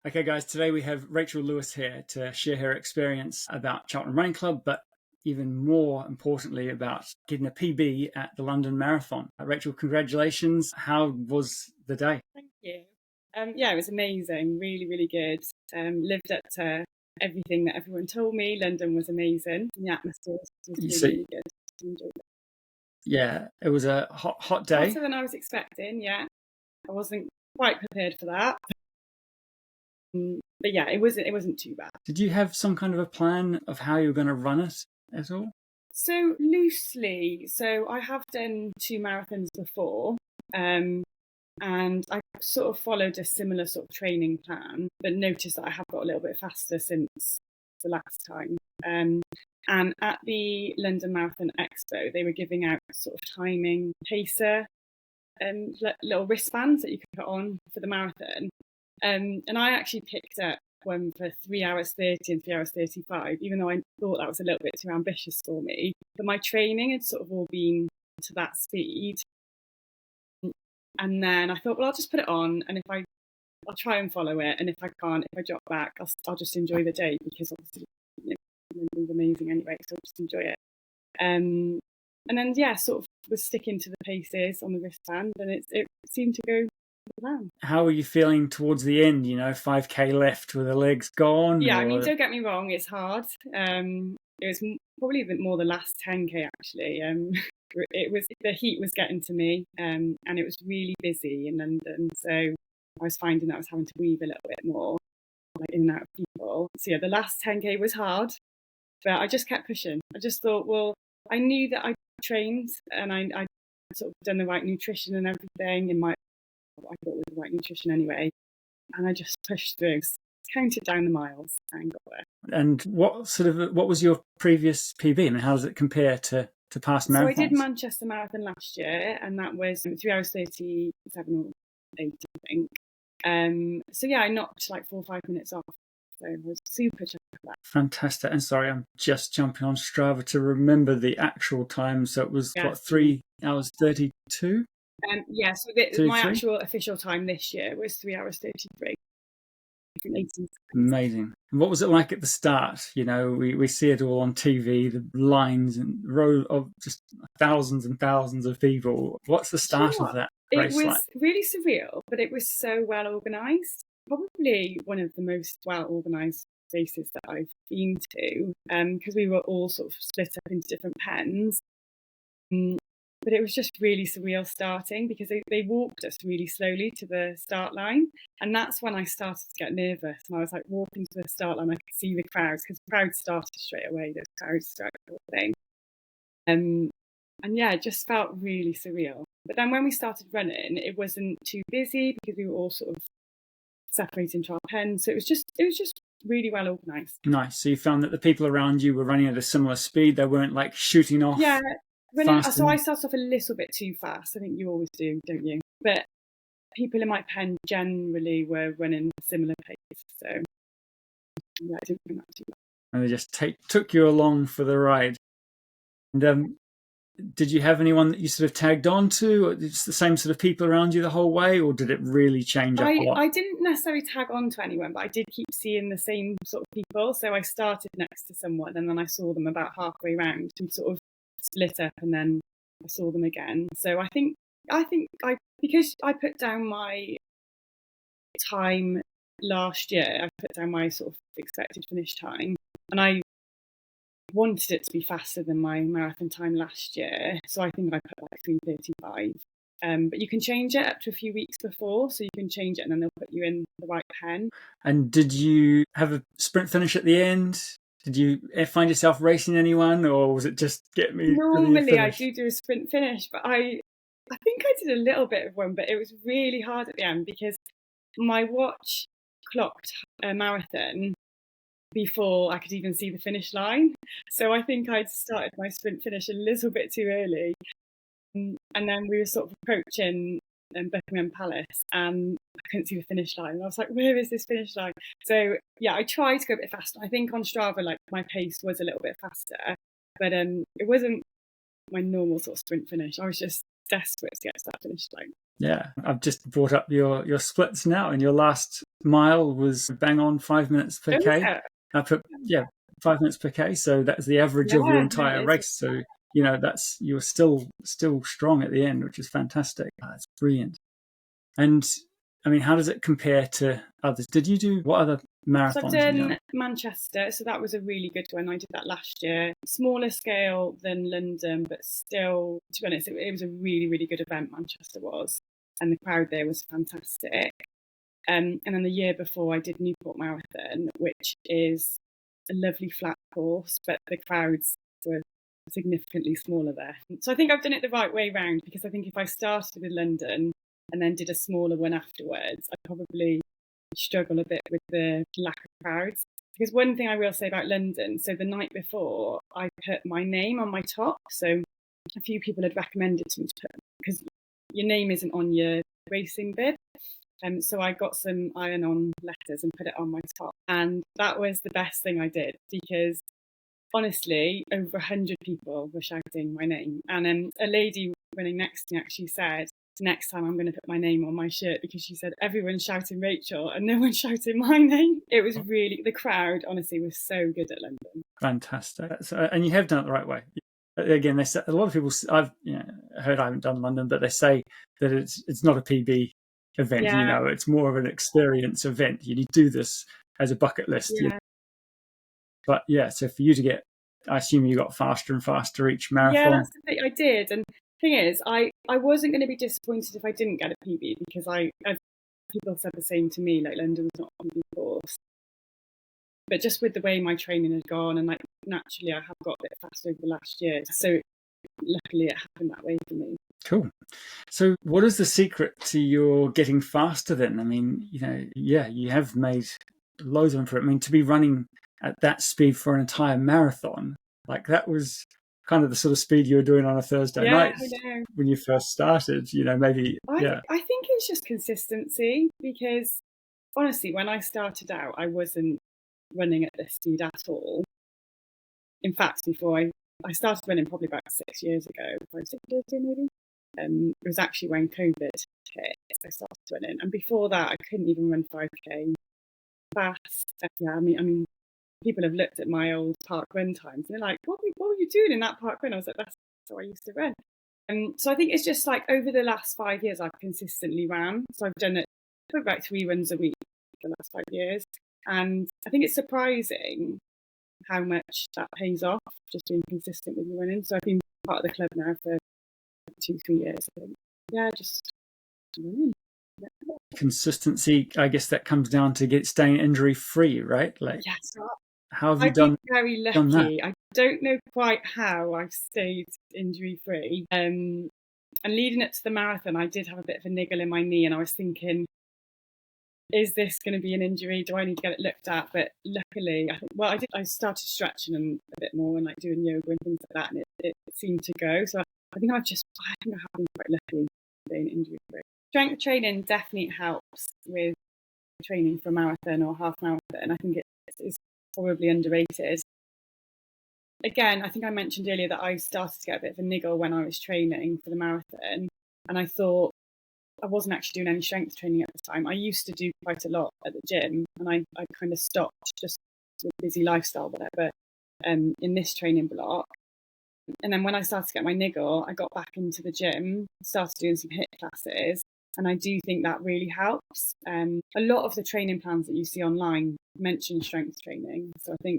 Okay, guys, today we have Rachel Lewis here to share her experience about Cheltenham Running Club, but even more importantly about getting a PB at the London Marathon. Rachel, congratulations. How was the day? Thank you. Yeah, it was amazing. Really, really good. Lived up to everything that everyone told me. London was amazing. The atmosphere was really good. I enjoyed it. Yeah, it was a hot day. Hotter than I was expecting, yeah. I wasn't quite prepared for that. But yeah, it wasn't too bad. Did you have some kind of a plan of how you were going to run it at all? So loosely. So I have done 2 marathons before. And I sort of followed a similar sort of training plan, but noticed that I have got a little bit faster since the last time. And at the London Marathon Expo, they were giving out sort of timing pacer little wristbands that you could put on for the marathon. And I actually picked up one for 3 hours 30 and 3 hours 35, even though I thought that was a little bit too ambitious for me. But my training had sort of all been to that speed. And then I thought, well, I'll just put it on, and I'll try and follow it, and if I can't, if I drop back, I'll just enjoy the day, because obviously it was amazing anyway, so I'll just enjoy it. And then sort of was sticking to the paces on the wristband, and it seemed to go well. How were you feeling towards the end? 5K left, were the legs gone? Yeah, I mean, don't get me wrong, it's hard. It was probably a bit more the last 10K actually. The heat was getting to me, and it was really busy in London, so I was finding that I was having to weave a little bit more, like in and out of people. So yeah, the last 10K was hard, but I just kept pushing. I just thought, well, I knew that I trained, and I sort of done the right nutrition and everything in what I thought was the right nutrition anyway, and I just pushed through, counted down the miles, and got there. And what was your previous PB? I mean, how does it compare to past marathons? So I did Manchester Marathon last year, and that was 3 hours 37 or 8, I think. So yeah, I knocked like 4 or 5 minutes off. So I was super chuffed with that. Fantastic. And sorry, I'm just jumping on Strava to remember the actual time. So it was 3 hours 32? Yeah, so my actual official time this year was 3 hours 33. Amazing. And what was it like at the start? We see it all on TV, the lines and row of just thousands and thousands of people. What's the start of that race like? It was really surreal, but it was so well organised. Probably one of the most well organised races that I've been to, because we were all sort of split up into different pens. But it was just really surreal starting, because they walked us really slowly to the start line. And that's when I started to get nervous. And I was like walking to the start line, I could see the crowds, because the crowd started straight away. Those crowds started thing. And yeah, it just felt really surreal. But then when we started running, it wasn't too busy, because we were all sort of separated into our pens. So it was just really well organised. Nice. So you found that the people around you were running at a similar speed? They weren't like shooting off? Yeah. So I started off a little bit too fast. I think you always do, don't you? But people in my pen generally were running a similar pace. So yeah, I didn't think that too bad. And they just took you along for the ride. And did you have anyone that you sort of tagged on to? Or it's the same sort of people around you the whole way, or did it really change up a lot? I didn't necessarily tag on to anyone, but I did keep seeing the same sort of people. So I started next to someone, and then I saw them about halfway round. We sort of split up, and then I saw them again. So I think because I put down my time last year, I put down my sort of expected finish time, and I wanted it to be faster than my marathon time last year. So I think I put like 3:35. But you can change it up to a few weeks before, so you can change it, and then they'll put you in the right pen. And did you have a sprint finish at the end? Did you find yourself racing anyone, or was it just get me? Normally I do a sprint finish, but I think I did a little bit of one, but it was really hard at the end, because my watch clocked a marathon before I could even see the finish line. So I think I'd started my sprint finish a little bit too early. And then we were sort of approaching Buckingham Palace, and I couldn't see the finish line. And I was like, where is this finish line? So yeah, I tried to go a bit faster. I think on Strava, like, my pace was a little bit faster, but it wasn't my normal sort of sprint finish. I was just desperate to get to that finish line. Yeah, I've just brought up your splits now, and your last mile was bang on 5 minutes per Oh, K. yeah. I put, 5 minutes per K. So that's the average of your Yeah, no, entire it is. race. So, you're still strong at the end, which is fantastic. That's brilliant. And I mean, how does it compare to others? What other So I've marathons have you done done? Manchester, so that was a really good one. I did that last year. Smaller scale than London, but still, to be honest, it was a really, really good event, Manchester was. And the crowd there was fantastic. And then the year before, I did Newport Marathon, which is a lovely flat course, but the crowds were significantly smaller there. So I think I've done it the right way round, because I think if I started with London and then did a smaller one afterwards, I'd probably struggle a bit with the lack of crowds. Because one thing I will say about London, so the night before, I put my name on my top. So a few people had recommended to me to put, because your name isn't on your racing bib. So I got some iron-on letters and put it on my top. And that was the best thing I did, because honestly, over 100 people were shouting my name. And a lady running next to me actually said, next time I'm going to put my name on my shirt, because she said everyone's shouting Rachel and no one's shouting my name. It was really, the crowd honestly was so good at London. Fantastic. And you have done it the right way. Again, they say, a lot of people, I've heard, I haven't done London, but they say that it's not a PB event. Yeah. It's more of an experience event. You do this as a bucket list. Yeah. But so for you to get, I assume you got faster and faster each Yeah, marathon. that's the thing. I did. And the thing is, I wasn't going to be disappointed if I didn't get a PB, because people said the same to me, like London was not a PB course. But just with the way my training had gone, and like naturally I have got a bit faster over the last year. So luckily it happened that way for me. Cool. So what is the secret to your getting faster then? I mean, you have made loads of improvement. I mean, to be running at that speed for an entire marathon, like that was kind of the sort of speed you were doing on a Thursday night when you first started, maybe. I think it's just consistency, because honestly, when I started out, I wasn't running at this speed at all. In fact, before I started running probably about 6 years ago, 5, 6 years ago maybe. It was actually when COVID hit, I started running. And before that, I couldn't even run 5K fast. Yeah, I mean, people have looked at my old park run times and they're like, what were you doing in that park run? I was like, that's how I used to run. So I think it's just like over the last 5 years, I've consistently ran. So I've done it probably about 3 runs a week for the last 5 years. And I think it's surprising how much that pays off, just being consistent with your running. So I've been part of the club now for 2-3 years, I think. Yeah, just running. Consistency, I guess that comes down to staying injury free, right? Like, yes, how have you I've been very done that? lucky. I don't know quite how I've stayed injury free. And leading up to the marathon, I did have a bit of a niggle in my knee, and I was thinking, is this going to be an injury? Do I need to get it looked at? But luckily, I started stretching a bit more and like doing yoga and things like that, and it seemed to go. So I think I have been quite lucky being injury free. Strength training definitely helps with training for a marathon or half marathon. I think it's probably underrated. Again, I think I mentioned earlier that I started to get a bit of a niggle when I was training for the marathon, and I thought I wasn't actually doing any strength training at the time. I used to do quite a lot at the gym, and I kind of stopped just with busy lifestyle, whatever, in this training block. And then when I started to get my niggle, I got back into the gym, started doing some HIIT classes, and I do think that really helps. A lot of the training plans that you see online mention strength training, so I think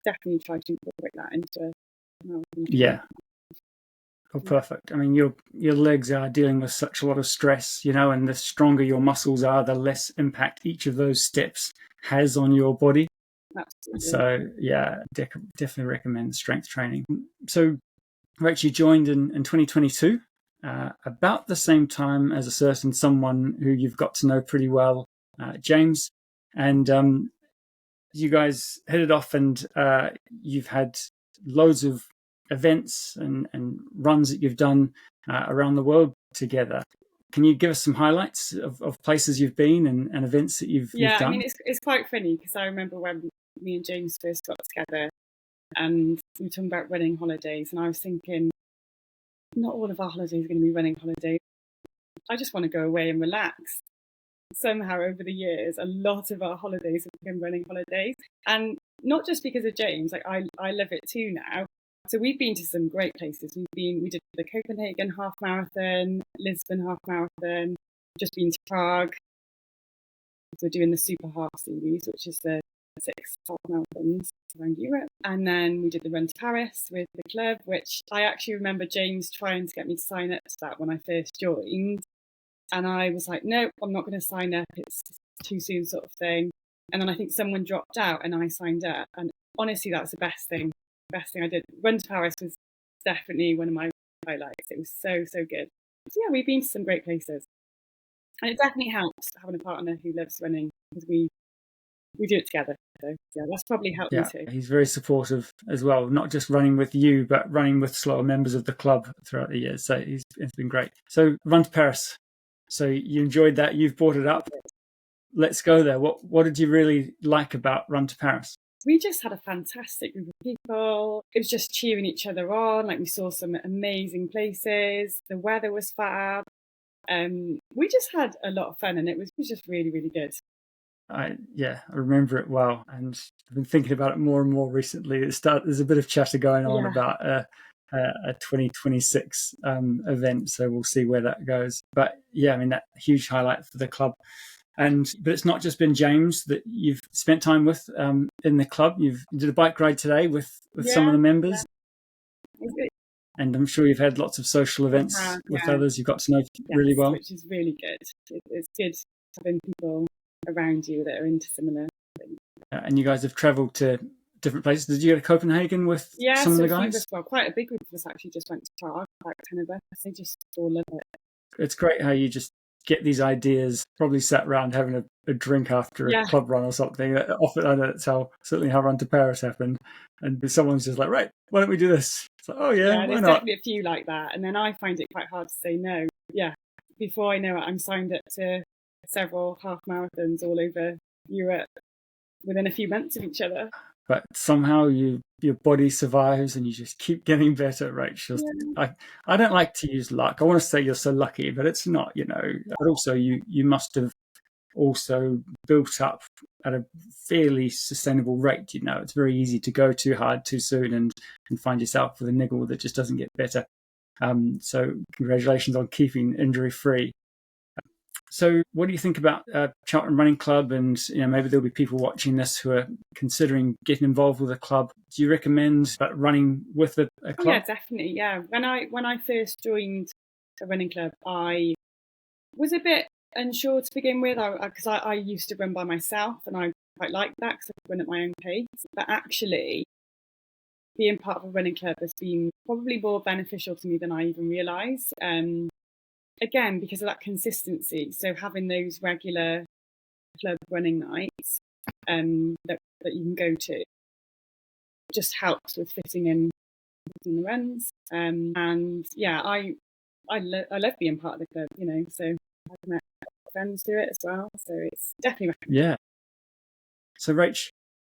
definitely try to incorporate that into marathon training. Yeah. Oh, perfect. I mean, your legs are dealing with such a lot of stress, and the stronger your muscles are, the less impact each of those steps has on your body. Absolutely. So, yeah, definitely recommend strength training. So, Rach, you joined in 2022, about the same time as a certain someone who you've got to know pretty well, James. And you guys hit it off, and you've had loads of events and runs that you've done around the world together. Can you give us some highlights of places you've been and events that you've done? I mean, it's quite funny, because I remember when me and James first got together and we were talking about running holidays, and I was thinking, not all of our holidays are going to be running holidays. I just want to go away and relax. somehow over the years, a lot of our holidays have become running holidays. And not just because of James, like I love it too now. So we've been to some great places. We did the Copenhagen half marathon, Lisbon half marathon, just been to Prague. So we're doing the Super Half series, which is the 6 half marathons around Europe. And then we did the Run to Paris with the club, which I actually remember James trying to get me to sign up to that when I first joined. And I was like, no, I'm not going to sign up. It's too soon, sort of thing. And then I think someone dropped out and I signed up. And honestly, that was the best thing. The best thing I did. Run to Paris was definitely one of my highlights. It was so, so good. So yeah, we've been to some great places. And it definitely helps having a partner who loves running, because we do it together. So yeah, that's probably helped me too. He's very supportive as well, not just running with you, but running with slower members of the club throughout the years. So it's been great. So Run to Paris. So you enjoyed that. You've brought it up. Let's go there. What did you really like about Run to Paris? We just had a fantastic group of people. It was just cheering each other on. Like, we saw some amazing places. The weather was fab. We just had a lot of fun, and it was just really, really good. I remember it well, and I've been thinking about it more and more recently. There's a bit of chatter going on about a 2026 event, so we'll see where that goes. But yeah, I mean, that huge highlight for the club. But it's not just been James that you've spent time with in the club. You did a bike ride today with some of the members. Yeah. And I'm sure you've had lots of social events with others you've got to know really well. Which is really good. It's good having people around you that are into similar things. And you guys have travelled to different places. Did you go to Copenhagen with some of the guys? Quite a big group of us actually just went to Prague, about 10 of us. They just all love it. It's great how you just get these ideas, probably sat around having a drink after a club run or something. Often, I know that's certainly how Run to Paris happened. And someone's just like, right, why don't we do this? It's like, oh yeah, why there's not? Definitely a few like that. And then I find it quite hard to say no. Yeah, before I know it, I'm signed up to several half marathons all over Europe within a few months of each other. But somehow your body survives and you just keep getting better, Rachel. Yeah. I don't like to use luck. I want to say you're so lucky, but it's not, But also you must have also built up at a fairly sustainable rate. It's very easy to go too hard too soon and find yourself with a niggle that just doesn't get better. So congratulations on keeping injury free. So what do you think about Cheltenham Running Club? And maybe there'll be people watching this who are considering getting involved with a club. Do you recommend running with a club? Yeah, definitely. Yeah, when I first joined a running club, I was a bit unsure to begin with, because I used to run by myself, and I quite liked that because I could run at my own pace. But actually, being part of a running club has been probably more beneficial to me than I even realised. Again, because of that consistency. So having those regular club running nights that you can go to just helps with fitting in the runs. And yeah, I love being part of the club, so I've met friends do it as well. So it's definitely recommended. Yeah. So Rach,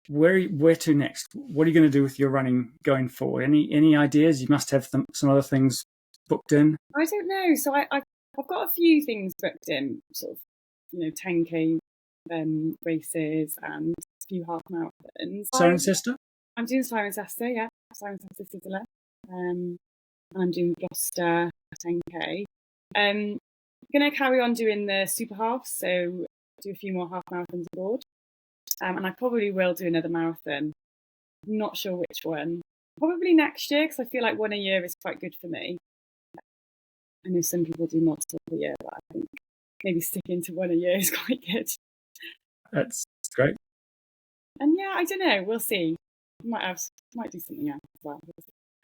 where to next? What are you going to do with your running going forward? Any ideas? You must have some other things booked in. I don't know. So I've got a few things booked in, sort of, 10K races and a few half marathons. Cirencester? I'm doing Cirencester, yeah. Cirencester Sizzler. I'm doing Gloucester 10K. I'm going to carry on doing the super halves, so do a few more half marathons aboard. And I probably will do another marathon. I'm not sure which one. Probably next year, because I feel like one a year is quite good for me. I know some people do multiple a year, but I think maybe sticking to one a year is quite good. That's great. And yeah, I don't know. We'll see. Might do something else as well.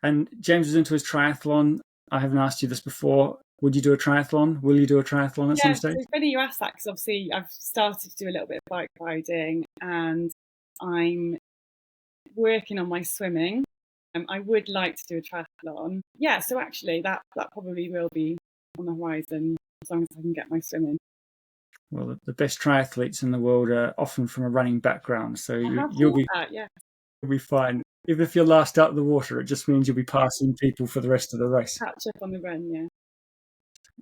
And James was into his triathlon. I haven't asked you this before. Would you do a triathlon? Will you do a triathlon at some stage? It's funny you asked that, because obviously I've started to do a little bit of bike riding, and I'm working on my swimming. I would like to do a triathlon. Yeah, so actually that probably will be on the horizon as long as I can get my swimming. Well, the best triathletes in the world are often from a running background, so you'll be fine. Even if you're last out of the water, it just means you'll be passing people for the rest of the race. Catch up on the run, yeah.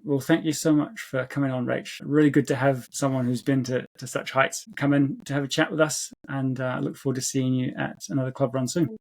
Well, thank you so much for coming on, Rach. Really good to have someone who's been to such heights come in to have a chat with us, and I look forward to seeing you at another club run soon.